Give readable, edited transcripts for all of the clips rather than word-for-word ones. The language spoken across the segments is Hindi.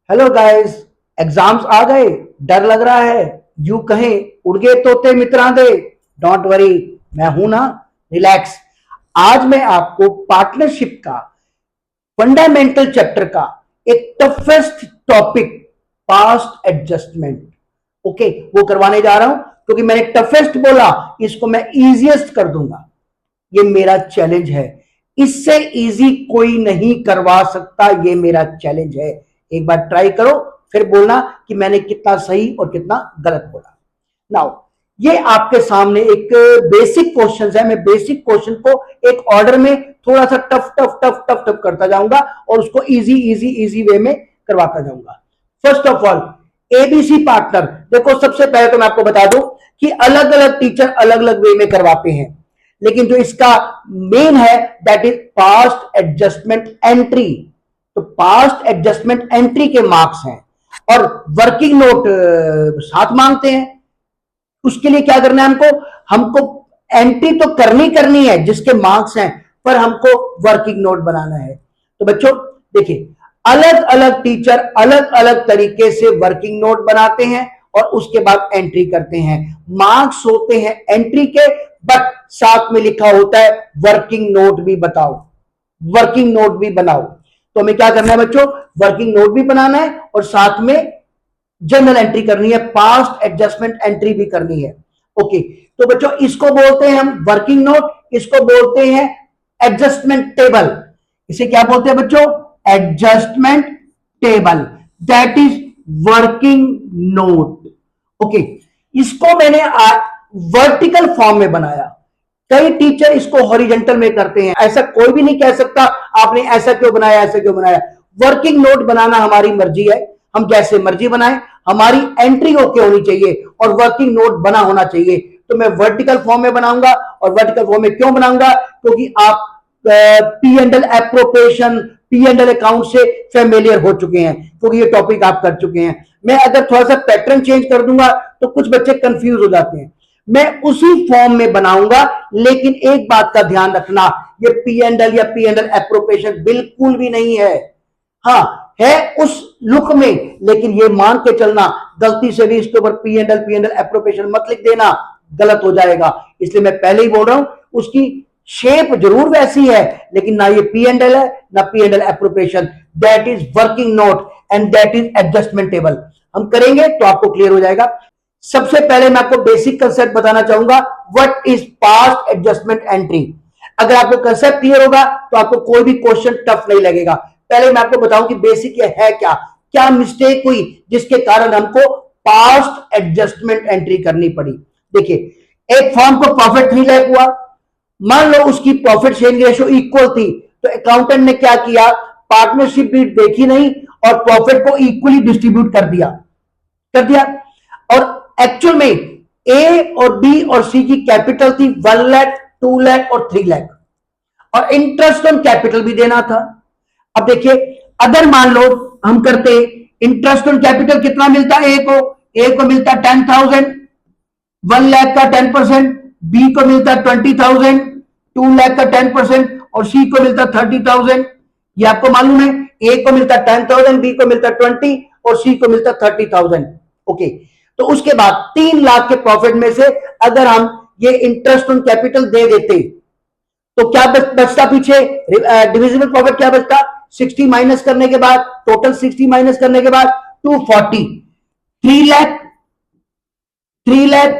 Hello guys. एग्जाम्स आ गए, डर लग रहा है, यूं कहें उड़ गए तोते मित्रांदे। डोंट वरी, मैं हूं ना, रिलैक्स। आज मैं आपको पार्टनरशिप का फंडामेंटल चैप्टर का एक toughest topic, past adjustment, okay, वो करवाने जा रहा हूं। क्योंकि मैंने टफेस्ट बोला, इसको मैं इजीएस्ट कर दूंगा। ये मेरा चैलेंज है, इससे इजी कोई नहीं करवा सकता, ये मेरा चैलेंज है। एक बार ट्राई करो, फिर बोलना कि मैंने कितना सही और कितना गलत बोला। नाउ, ये आपके सामने एक बेसिक क्वेश्चन है। मैं बेसिक क्वेश्चन को एक ऑर्डर में थोड़ा सा tough tough tough tough tough करता जाऊंगा और उसको इजी इजी इजी वे में करवाता जाऊंगा। First of all, ABC partner. देखो, सबसे पहले तो मैं आपको बता दूं कि अलग अलग टीचर अलग अलग वे में करवाते हैं, लेकिन जो इसका मेन है that is past adjustment entry. तो पास्ट एडजस्टमेंट एंट्री के मार्क्स हैं और वर्किंग नोट साथ मांगते हैं। उसके लिए क्या करना है हमको? हमको एंट्री तो करनी है जिसके मार्क्स हैं, पर हमको वर्किंग नोट बनाना है। तो बच्चों देखिए, अलग अलग टीचर अलग अलग तरीके से वर्किंग नोट बनाते हैं और उसके बाद एंट्री करते हैं। मार्क्स होते हैं एंट्री के, बट साथ में लिखा होता है वर्किंग नोट भी बताओ, वर्किंग नोट भी बनाओ। तो हमें क्या करना है बच्चों? वर्किंग नोट भी बनाना है और साथ में जनरल एंट्री करनी है, पास्ट एडजस्टमेंट एंट्री भी करनी है। ओके, तो बच्चों इसको बोलते हैं हम वर्किंग नोट, इसको बोलते हैं एडजस्टमेंट टेबल। इसे क्या बोलते हैं बच्चों? Adjustment table, that is working note. Okay, इसको मैंने वर्टिकल फॉर्म में बनाया। कई टीचर इसको हॉरिजेंटल में करते हैं, ऐसा कोई भी नहीं कह सकता आपने ऐसा क्यों बनाया, ऐसा क्यों बनाया। वर्किंग नोट बनाना हमारी मर्जी है, हम जैसे मर्जी बनाएं, हमारी एंट्री ओके होनी चाहिए और वर्किंग नोट बना होना चाहिए। तो मैं वर्टिकल फॉर्म में बनाऊंगा। और वर्टिकल फॉर्म में क्यों बनाऊंगा? क्योंकि आप P and L appropriation, P and L account से फेमिलियर हो चुके हैं, क्योंकि ये टॉपिक आप कर चुके हैं। मैं अगर थोड़ा सा पैटर्न चेंज कर दूंगा तो कुछ बच्चे कंफ्यूज हो जाते हैं। मैं उसी फॉर्म में बनाऊंगा, लेकिन एक बात का ध्यान रखना, ये पी एंड एल या पी एंड एल एप्रोप्रिएशन बिल्कुल भी नहीं है। हाँ, है उस लुक में, लेकिन ये मान के चलना, गलती से भी इसके ऊपर पी एंड एल एप्रोप्रिएशन मत लिख देना, गलत हो जाएगा। इसलिए मैं पहले ही बोल रहा हूं, उसकी शेप जरूर वैसी है, लेकिन ना ये पी एंड एल है ना P and L appropriation. That is working note and that is adjustment table. हम करेंगे तो आपको क्लियर हो जाएगा। सबसे पहले मैं आपको बेसिक कंसेप्ट बताना चाहूंगा, what is past adjustment entry. अगर आपको कंसेप्ट क्लियर होगा तो आपको कोई भी क्वेश्चन टफ नहीं लगेगा। पहले मैं आपको बताऊं कि बेसिक ये है क्या, क्या मिस्टेक हुई जिसके कारण हमको पास्ट एडजस्टमेंट एंट्री करनी पड़ी। देखिए, एक फॉर्म को प्रॉफिट 3 लाख हुआ, मान लो उसकी प्रॉफिट शेयरिंग रेशियो इक्वल थी, तो अकाउंटेंट ने क्या किया? पार्टनरशिप भी देखी नहीं और प्रॉफिट को इक्वली डिस्ट्रीब्यूट कर दिया। और एक्चुअल में ए और बी और सी की कैपिटल थी 1 लाख, 2 लाख और 3 लाख, और इंटरेस्ट ऑन कैपिटल भी देना था। अब देखिए, अगर मान लो हम करते, इंटरेस्ट ऑन कैपिटल कितना मिलता है? ए को मिलता 10,000, 1 लाख का 10%, बी को मिलता 20,000, 2 लाख का 10% और सी को मिलता 30,000। ये आपको मालूम है, ए को मिलता 10,000, बी को मिलता 20 और सी को मिलता 30,000। ओके, तो उसके बाद 3 लाख के प्रॉफिट में से अगर हम ये इंटरेस्ट ऑन कैपिटल दे देते तो क्या बचता पीछे? डिविजिबल प्रॉफिट क्या बचता? 60 माइनस करने के बाद, टोटल 60 माइनस करने के बाद 240, 3 लाख, 3 लाख,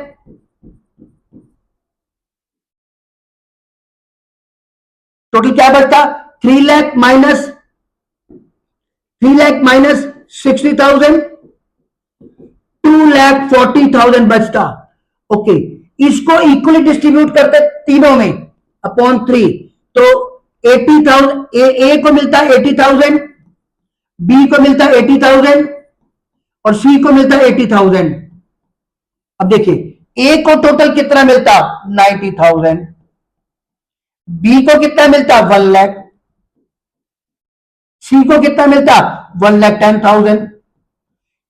टोटल क्या बचता? 3 लाख माइनस 60,000, 2,40,000 बचता। ओके, इसको इक्वली डिस्ट्रीब्यूट करते तीनों में अपॉन 3, तो 80,000, ए को मिलता 80,000, बी को मिलता 80,000 और सी को मिलता 80,000। अब देखिए, ए को टोटल कितना मिलता? 90,000, बी को कितना मिलता? 1 लाख, सी को कितना मिलता? 1,10,000।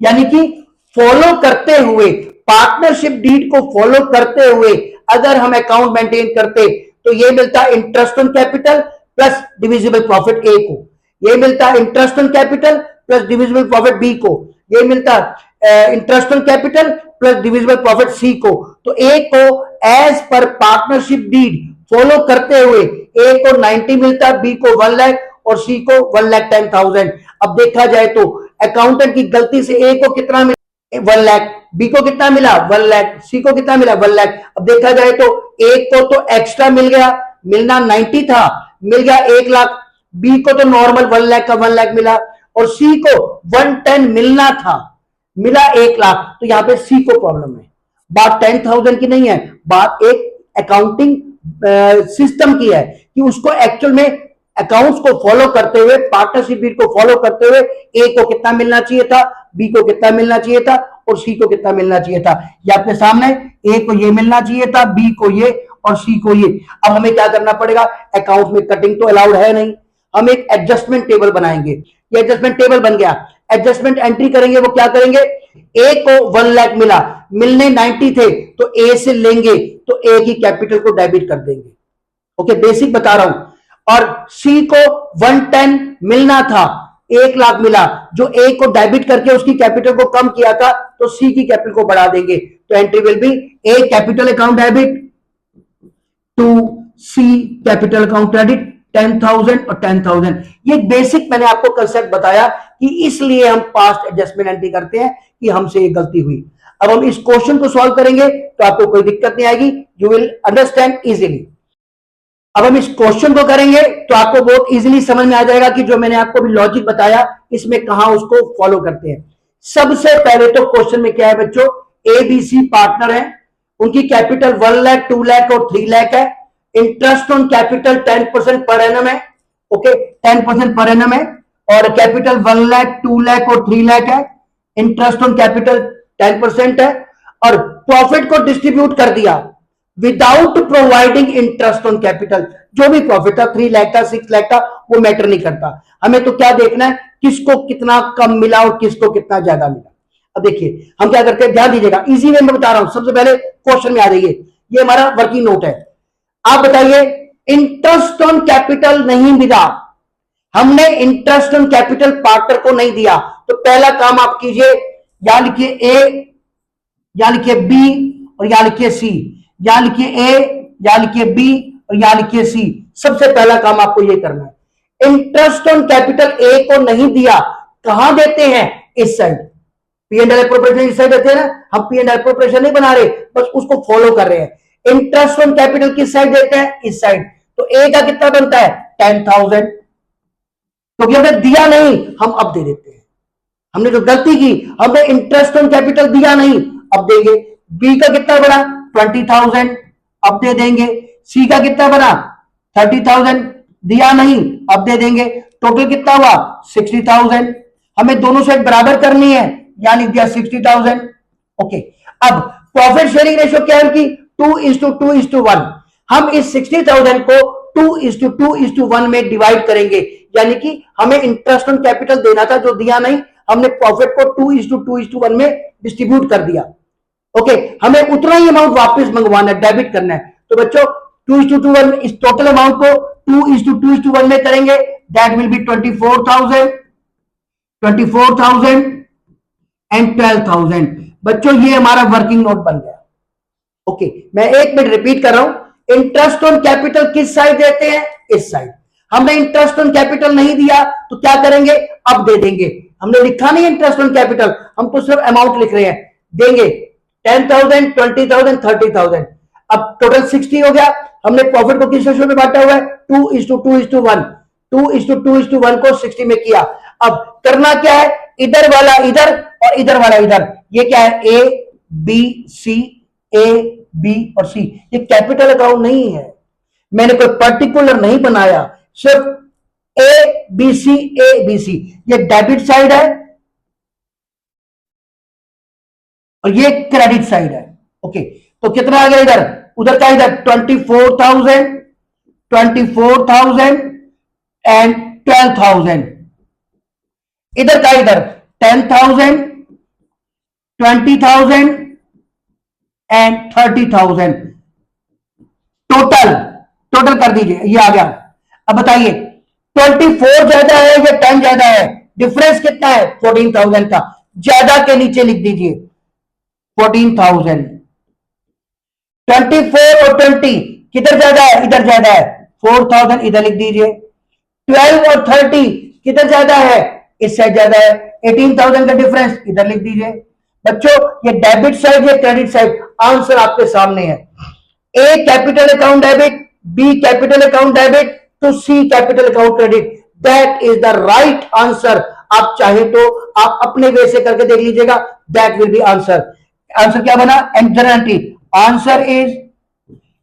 यानी कि फॉलो करते हुए, पार्टनरशिप डीड को फॉलो करते हुए अगर हम अकाउंट मेंटेन करते तो ये मिलता interest on capital plus divisible profit A को। ये मिलता है interest on capital plus divisible profit B को, ये मिलता है interest on capital plus divisible profit C को। तो ए को as per partnership deed follow करते हुए ए को 90 मिलता है, बी को 1 लाख और सी को 1,10,000। अब देखा जाए तो अकाउंटेंट की गलती से ए को कितना मिला 1 लाख, बी को कितना मिला 1 लाख, सी को कितना मिला 1 लाख। अब देखा जाए तो ए को तो एक्स्ट्रा मिल गया, मिलना 90 था, मिल गया 1 लाख, बी को तो नॉर्मल 1 लाख का 1 लाख मिला और सी को 110 मिलना था, मिला 1 लाख। तो यहां पे सी को प्रॉब्लम है, बात 10,000 की नहीं है, बात एक अकाउंटिंग सिस्टम की है कि उसको एक्चुअल में अकाउंट्स को फॉलो करते हुए, पार्टनरशिप डीड को फॉलो करते हुए ए को कितना मिलना चाहिए था, बी को कितना मिलना चाहिए था और सी को कितना मिलना चाहिए था। ये आपके सामने, ए को ये मिलना चाहिए था, बी को ये और सी को ये। अब हमें क्या करना पड़ेगा, अकाउंट में कटिंग तो अलाउड है नहीं, हम एक एडजस्टमेंट टेबल बनाएंगे। ये एडजस्टमेंट टेबल बन गया, एडजस्टमेंट एंट्री करेंगे। वो क्या करेंगे, ए को 1 लाख मिला, मिलने 90 थे, तो ए से लेंगे तो ए की कैपिटल को डेबिट कर देंगे। ओके, बेसिक बता रहा हूं। और सी को 110 मिलना था, 1 लाख मिला, जो ए को डेबिट करके उसकी कैपिटल को कम किया था, तो सी की कैपिटल को बढ़ा देंगे। तो entry will be a capital account debit to C capital account credit 10,000 और 10,000। ये बेसिक मैंने आपको कंसेप्ट बताया कि इसलिए हम पास्ट एडजस्टमेंट एंट्री करते हैं कि हमसे ये गलती हुई। अब हम इस क्वेश्चन को सॉल्व करेंगे तो आपको कोई दिक्कत नहीं आएगी, यू विल अंडरस्टैंड इजीली। अब हम इस क्वेश्चन को करेंगे तो आपको बहुत इजीली समझ में आ जाएगा कि जो मैंने आपको भी लॉजिक बताया इसमें कहां उसको फॉलो करते हैं। सबसे पहले तो क्वेश्चन में क्या है बच्चों, ए बी सी पार्टनर है, उनकी कैपिटल 1 लाख 2 लाख और 3 लाख है, interest on capital 10% per annum है। ओके, 10% पर एनम है और कैपिटल 1 लाख 2 लाख और 3 लाख है, इंटरेस्ट ऑन कैपिटल 10% है और प्रॉफिट को डिस्ट्रीब्यूट कर दिया without providing interest on capital. जो भी प्रॉफिट था 3 लाख का 6 लाख का वो मैटर नहीं करता, हमें तो क्या देखना है किसको कितना कम मिला और किसको कितना ज्यादा मिला। अब देखिए हम क्या करते हैं, ध्यान दीजिएगा, इजी वे में बता रहा हूं। सबसे पहले क्वेश्चन में आ जाइए, ये हमारा वर्किंग नोट है। आप बताइए, इंटरेस्ट ऑन कैपिटल नहीं मिला, हमने इंटरेस्ट ऑन कैपिटल पार्टनर को नहीं दिया, तो पहला काम आप कीजिए, यहां लिखिए ए, यहां लिखिए बी और यहां लिखिए सी, यहां लिखिए ए, यहां लिखिए बी और यहां लिखिए सी। सबसे पहला काम आपको यह करना है, इंटरेस्ट ऑन कैपिटल ए को नहीं दिया, कहां देते हैं, इस side. P and L appropriation इस साइड देते हैं ना, हम पी एंड एल एप्रोप्रिएशन नहीं बना रहे, बस उसको फॉलो कर रहे हैं। इंटरेस्ट ऑन कैपिटल किस साइड देते हैं, इस साइड। तो ए का कितना बनता है 10,000, क्योंकि हमने दिया नहीं, हम अब दे देते हैं। हमने जो गलती की, हमने इंटरेस्ट ऑन कैपिटल दिया नहीं, अब देंगे। बी का कितना बना 20,000, अब दे देंगे। सी का कितना बना 30,000, दिया नहीं, अब दे देंगे। टोटल कितना हुआ 60,000। हमें दोनों साइड बराबर करनी है, यहां लिख दिया 60,000। ओके, अब प्रॉफिट शेयरिंग रेशियो क्या है उनकी 2:2:1। हम इस 60,000 को 2:2:1 में डिवाइड करेंगे, यानी कि हमें इंटरेस्ट ऑन कैपिटल देना था जो दिया नहीं, हमने प्रॉफिट को 2:2:1 में डिस्ट्रीब्यूट कर दिया। ओके, हमें उतना ही अमाउंट वापस मंगवाना है, डेबिट करना है। तो बच्चों 2:2:1 इस टोटल अमाउंट को 2:2:1 में करेंगे, दैट विल बी 24,000 एंड 12,000। बच्चों ये हमारा वर्किंग नोट बन गया। ओके, मैं 1 मिनट रिपीट कर रहा हूं, इंटरेस्ट ऑन कैपिटल किस साइड देते हैं, इस साइड। हमने इंटरेस्ट ऑन कैपिटल नहीं दिया तो क्या करेंगे, अब दे देंगे। हमने लिखा नहीं इंटरेस्ट ऑन कैपिटल, हम तो सिर्फ अमाउंट लिख रहे हैं, देंगे 10,000 20,000 30,000। अब टोटल 60 हो गया। हमने प्रॉफिट को किस रेशियो में बांटा हुआ है 2:2:1, 2:2:1 को 60 में किया। अब करना क्या है, इधर वाला इधर और इधर वाला इधर, ये क्या है A B C, A B और सी। ये कैपिटल अकाउंट नहीं है, मैंने कोई पर्टिकुलर नहीं बनाया, सिर्फ ए बी सी, ए बी सी। ये डेबिट साइड है और ये क्रेडिट साइड है। ओके, तो कितना आ गया इधर, उधर का इधर 24,000 एंड 12,000, इधर का इधर 10,000 20,000 एंड 30,000। टोटल कर दीजिए, ये आ गया। अब बताइए 24 ज्यादा है या 10 ज्यादा है? डिफरेंस कितना है? 14,000 का। ज्यादा के नीचे लिख दीजिए 14,000। 24 और 20 किधर ज्यादा है? इधर ज्यादा है, 4,000 इधर लिख दीजिए। 12 और 30 किधर ज्यादा है? इस साइड ज्यादा है, 18,000 का डिफरेंस इधर लिख दीजिए। बच्चों ये डेबिट साइड या क्रेडिट साइड? आंसर आपके सामने है। A capital account debit, B capital account debit, to C capital account credit. That is the right answer. आप चाहे तो आप अपने वे से करके देख लीजिएगा, that will be answer. Answer क्या बना? एंटरटी। आंसर इज,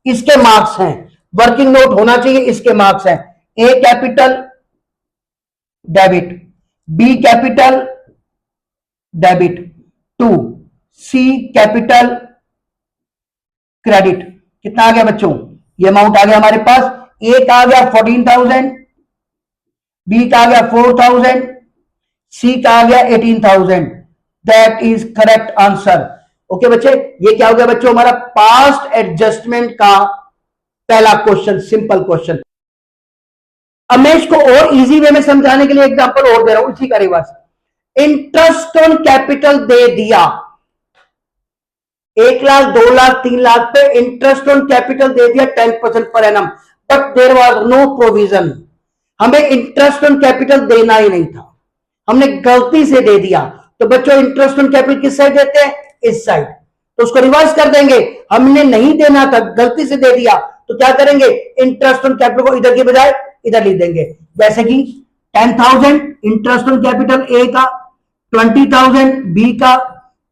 इसके मार्क्स हैं, वर्किंग नोट होना चाहिए, इसके मार्क्स हैं। A capital debit, B capital debit, to C capital credit. कितना आ गया बच्चों? ये अमाउंट आ गया हमारे पास। ए का आ गया 14,000, बी का आ गया 4,000, सी का आ गया 18,000। That is correct answer. Okay बच्चे, ये क्या हो गया बच्चों? हमारा पास्ट एडजस्टमेंट का पहला क्वेश्चन, सिंपल क्वेश्चन। अब मैं इसको और इजी वे में समझाने के लिए एग्जांपल और दे रहा हूं, इसी का रिवर्स। इंटरेस्ट ऑन कैपिटल दे दिया, 1 लाख, 2 लाख, 3 लाख पे इंटरेस्ट ऑन कैपिटल दे दिया 10% per annum, but there was no provision. हमें इंटरेस्ट ऑन कैपिटल देना ही नहीं था, हमने गलती से दे दिया। तो बच्चों इंटरेस्ट ऑन कैपिटल किस साइड देते हैं? इस साइड। तो उसको रिवर्स कर देंगे, हमने नहीं देना था, गलती से दे दिया, तो क्या करेंगे? इंटरेस्ट ऑन कैपिटल को इधर की बजाय इधर लिख देंगे। जैसे कि 10,000 इंटरेस्ट ऑन कैपिटल ए का, 20,000 बी का,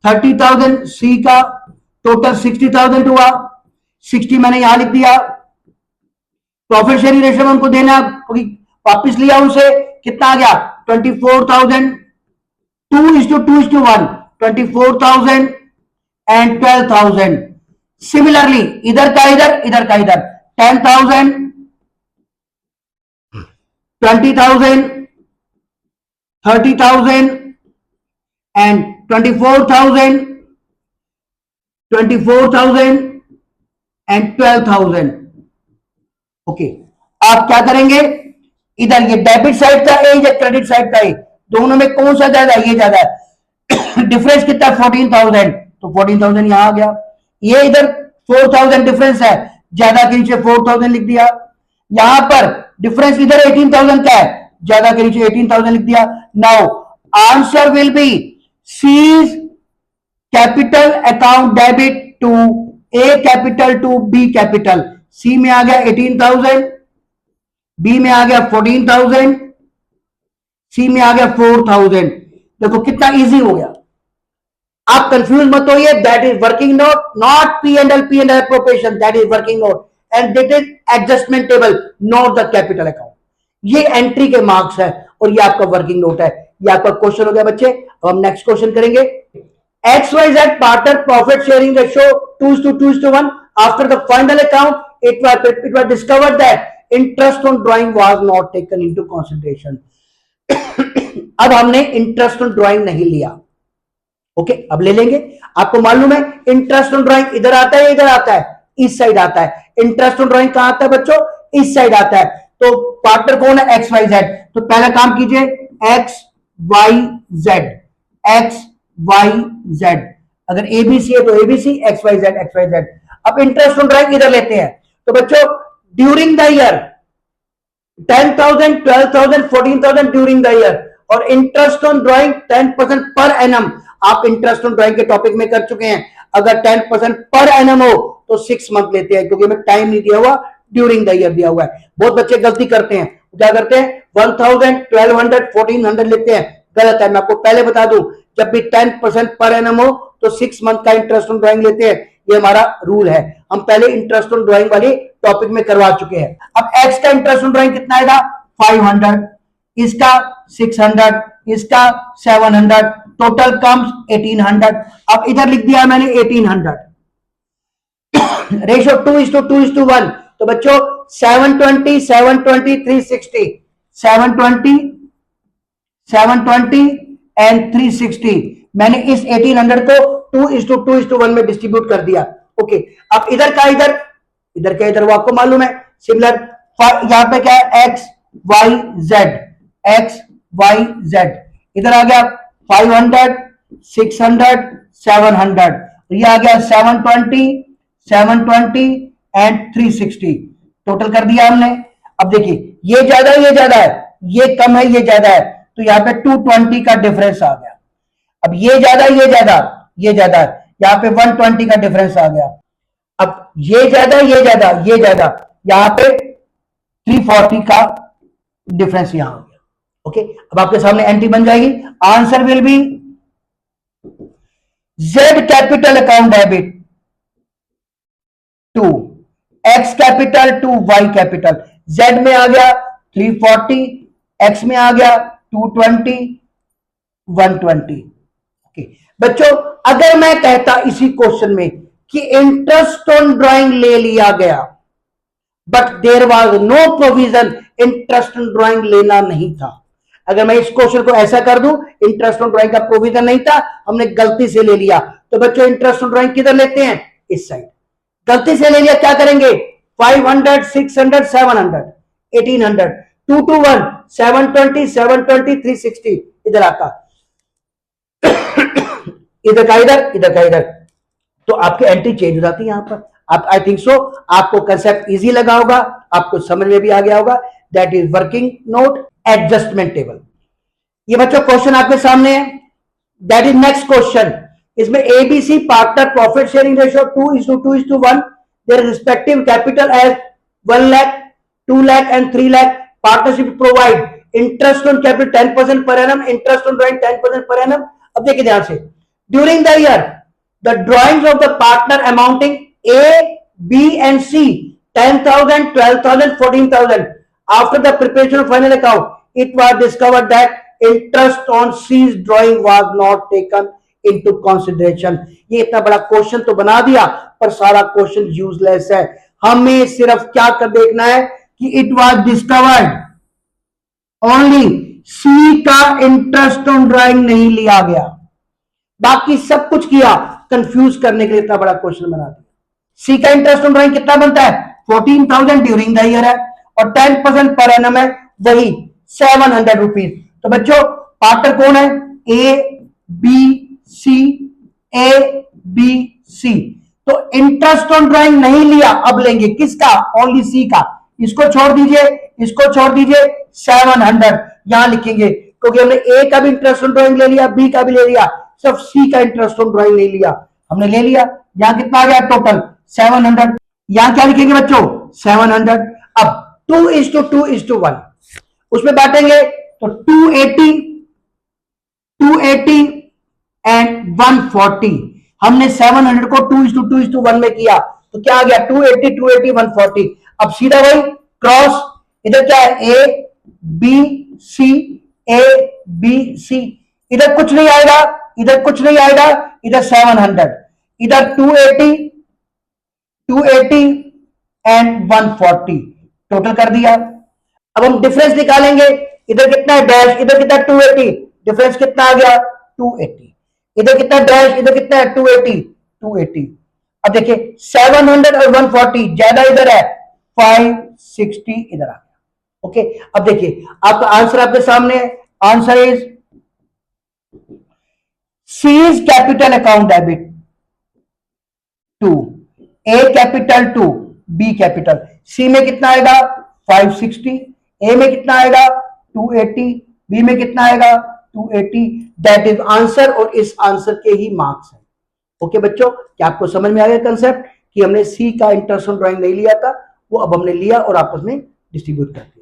30,000 सी का, टोटल 60,000 हुआ। 60 मैंने यहां लिख दिया। प्रॉफिट शेयरिंग रेशियो में उनको देना, वापिस लिया उसे, कितना आ गया? 24,000, 2:2:1, 24,000 एंड 12,000। सिमिलरली इधर का इधर, इधर का इधर, 10,000, 20,000, 30,000 एंड 24,000, 24,000 एंड 12,000। ओके, आप क्या करेंगे? इधर ये डेबिट साइड का ए या क्रेडिट साइड का ए, दोनों में कौन सा ज्यादा है? ये ज्यादा है। डिफरेंस कितना है? 14,000, तो 14,000 यहां आ गया। ये इधर 4,000 डिफरेंस है, ज्यादा के नीचे 4,000 लिख दिया। यहां पर डिफरेंस इधर 18,000 का है, ज्यादा के नीचे 18,000 लिख दिया। Now answer will be C's capital account debit to A capital to B capital. C में आ गया 18,000, बी में आ गया 14,000, सी में आ गया 4,000। देखो कितना इजी हो गया। आप कंफ्यूज मत होइए, that is working note, not P and L appropriation, that is working note and that is adjustment table, not the capital account. ये एंट्री के मार्क्स है और ये आपका वर्किंग नोट है। ये आपका क्वेश्चन हो गया बच्चे। अब हम नेक्स्ट क्वेश्चन करेंगे। XYZ partner profit sharing ratio 2:2:1. After the final account, it was discovered that interest on drawing was not taken into consideration. अब हमने इंटरेस्ट ऑन ड्राइंग नहीं लिया। ओके, अब ले लेंगे। आपको मालूम है इंटरेस्ट ऑन ड्राइंग इधर आता है, इधर आता है, इस साइड आता है। इंटरेस्ट ऑन ड्राइंग कहां आता है बच्चों? इस साइड आता है। तो पार्टनर कौन है? XYZ। तो पहला काम कीजिए, XYZ, XYZ। अगर ABC है तो ABC, XYZ, XYZ। अब इंटरेस्ट ऑन ड्राइंग इधर लेते हैं। तो बच्चों during the year 10,000, 12,000, 14,000 during the year, और interest on drawing 10% per annum. आप इंटरेस्ट ऑन ड्राइंग के टॉपिक में कर चुके हैं। अगर 10% पर एनम हो तो 6 मंथ लेते हैं, क्योंकि हमें टाइम नहीं दिया हुआ, ड्यूरिंग द ईयर दिया हुआ है। बहुत बच्चे गलती करते हैं, क्या करते हैं? 1,000, 1,200, 1,400 लेते हैं। गलत है। मैं आपको पहले बता दूं, जब भी 10% पर एनम हो तो 6 मंथ का इंटरेस्ट ऑन ड्राइंग लेते हैं। ये हमारा रूल है। हम पहले इंटरेस्ट ऑन ड्राइंग वाली टॉपिक में करवा चुके हैं। अब एक्स का इंटरेस्ट ऑन ड्राइंग कितना आएगा? 500, इसका 600, इसका 700, टोटल कम्स 1800। अब इधर लिख दिया मैंने 1800। रेशियो 2:2:1। तो बच्चों 720, 720, 360, 720, 720 एंड 360। मैंने इस 1800 को 2:2:1 में डिस्ट्रीब्यूट कर दिया। ओके, अब इधर का इधर, इधर का इधर, वो आपको मालूम है। सिमिलर यहां पे क्या है? X Y Z, X Y Z, इधर आ गया 500, 600, 700, ये आ गया 720, 720 एंड 360, टोटल कर दिया हमने। अब देखिए ये ज्यादा है, ये ज्यादा है, ये कम है, ये ज्यादा है, तो यहाँ पे 220 का डिफरेंस आ गया। अब ये ज्यादा, ये ज्यादा, ये ज्यादा है, यहाँ पे 120 का डिफरेंस आ गया। अब ये ज्यादा, ये ज्यादा, ये ज्यादा, यहाँ पे 340 का डिफरेंस यहां हो गया। ओके, अब आपके सामने एंट्री बन जाएगी। Answer will be Z capital account debit to X capital to Y capital. Z में आ गया 340, एक्स में आ गया 220, 120। ओके बच्चों, अगर मैं कहता इसी क्वेश्चन में कि इंटरेस्ट ऑन ड्राइंग ले लिया गया, but there was no provision interest on drawing लेना नहीं था, अगर मैं इस क्वेश्चन को ऐसा कर दूं इंटरेस्ट ऑन ड्राइंग का प्रोविजन नहीं था, हमने गलती से ले लिया, तो बच्चों इंटरेस्ट ऑन ड्राइंग किधर लेते हैं? इस साइड। गलती से ले लिया, क्या करेंगे? 500, 600, 700, 1800, 2 to 1, 720, 720, 360, इधर आता इधर का इधर, इधर का इधर, तो आपकी एंट्री चेंज हो जाती है यहां पर। आप आई थिंक सो आपको कंसेप्ट इजी लगा होगा, आपको समझ में भी आ गया होगा। That is working note adjustment table. ये बच्चों क्वेश्चन आपके सामने है, दैट इज नेक्स्ट क्वेश्चन। इसमें ABC partner profit sharing ratio 2:2:1, their respective capital as 1 lakh, 2 lakh and 3 lakh. Partnership provide interest on capital 10% per annum, interest on drawing 10% per annum. अब देखिए ध्यान से, during the year the drawings of the partner amounting A, B and C 10,000, 12,000, 14,000. After the preparation of final account, it was discovered that interest on C's drawing was not taken into consideration. ये इतना बड़ा क्वेश्चन तो बना दिया, पर सारा क्वेश्चन यूजलेस है। हमें सिर्फ क्या कर देखना है कि it was discovered only C का इंटरेस्ट ऑन ड्राइंग नहीं लिया गया, बाकी सब कुछ किया कंफ्यूज करने के लिए इतना बड़ा क्वेश्चन बना दिया। सी का इंटरेस्ट ऑन ड्राइंग कितना बनता है? 14,000 ड्यूरिंग द ईयर है, और 10% पर एनम है, वही 700 रुपीज। तो बच्चों पार्टनर कौन है? A B C, A B C. तो इंटरेस्ट ऑन ड्राइंग नहीं लिया, अब लेंगे किसका? ओनली सी का। इसको छोड़ दीजिए, इसको छोड़ दीजिए, 700 यहां लिखेंगे, क्योंकि हमने ए का भी इंटरेस्ट ऑन ड्राइंग ले लिया, बी का भी ले लिया, सिर्फ सी का इंटरेस्ट ऑन ड्राइंग नहीं लिया, हमने ले लिया। यहां कितना आ गया टोटल? 700। यहां क्या लिखेंगे बच्चों? 700। अब 2:2:1 उसमें बांटेंगे तो 280, 280 एंड 140। हमने 700 को 2:2:1 में किया, तो क्या आ गया? 280, 280, 140। अब सीधा वही क्रॉस, इधर क्या है? A B C, A B सी, इधर कुछ नहीं आएगा, इधर कुछ नहीं आएगा, इधर 700, इधर 280, 280 एंड 140, टोटल कर दिया। अब हम डिफरेंस निकालेंगे, इधर कितना है? डैश, इधर कितना? 280, डिफरेंस कितना आ गया? 280। इधर कितना डैश, इधर कितना है? 280, 280। अब देखिए 700 और 140 ज्यादा इधर है, 560 इधर आ गया। ओके, अब देखिए आपका आंसर आपके सामने है। Answer is C's capital account debit to A capital to B capital. C में कितना आएगा? 560, A में कितना आएगा? 280, B में कितना आएगा? 280। दैट इज आंसर, और इस आंसर के ही मार्क्स हैं। ओके बच्चों, क्या आपको समझ में आ गया कंसेप्ट कि हमने C का इंटरेस्ट ऑन ड्राइंग नहीं लिया था, वो अब हमने लिया और आपस में डिस्ट्रीब्यूट कर दिया।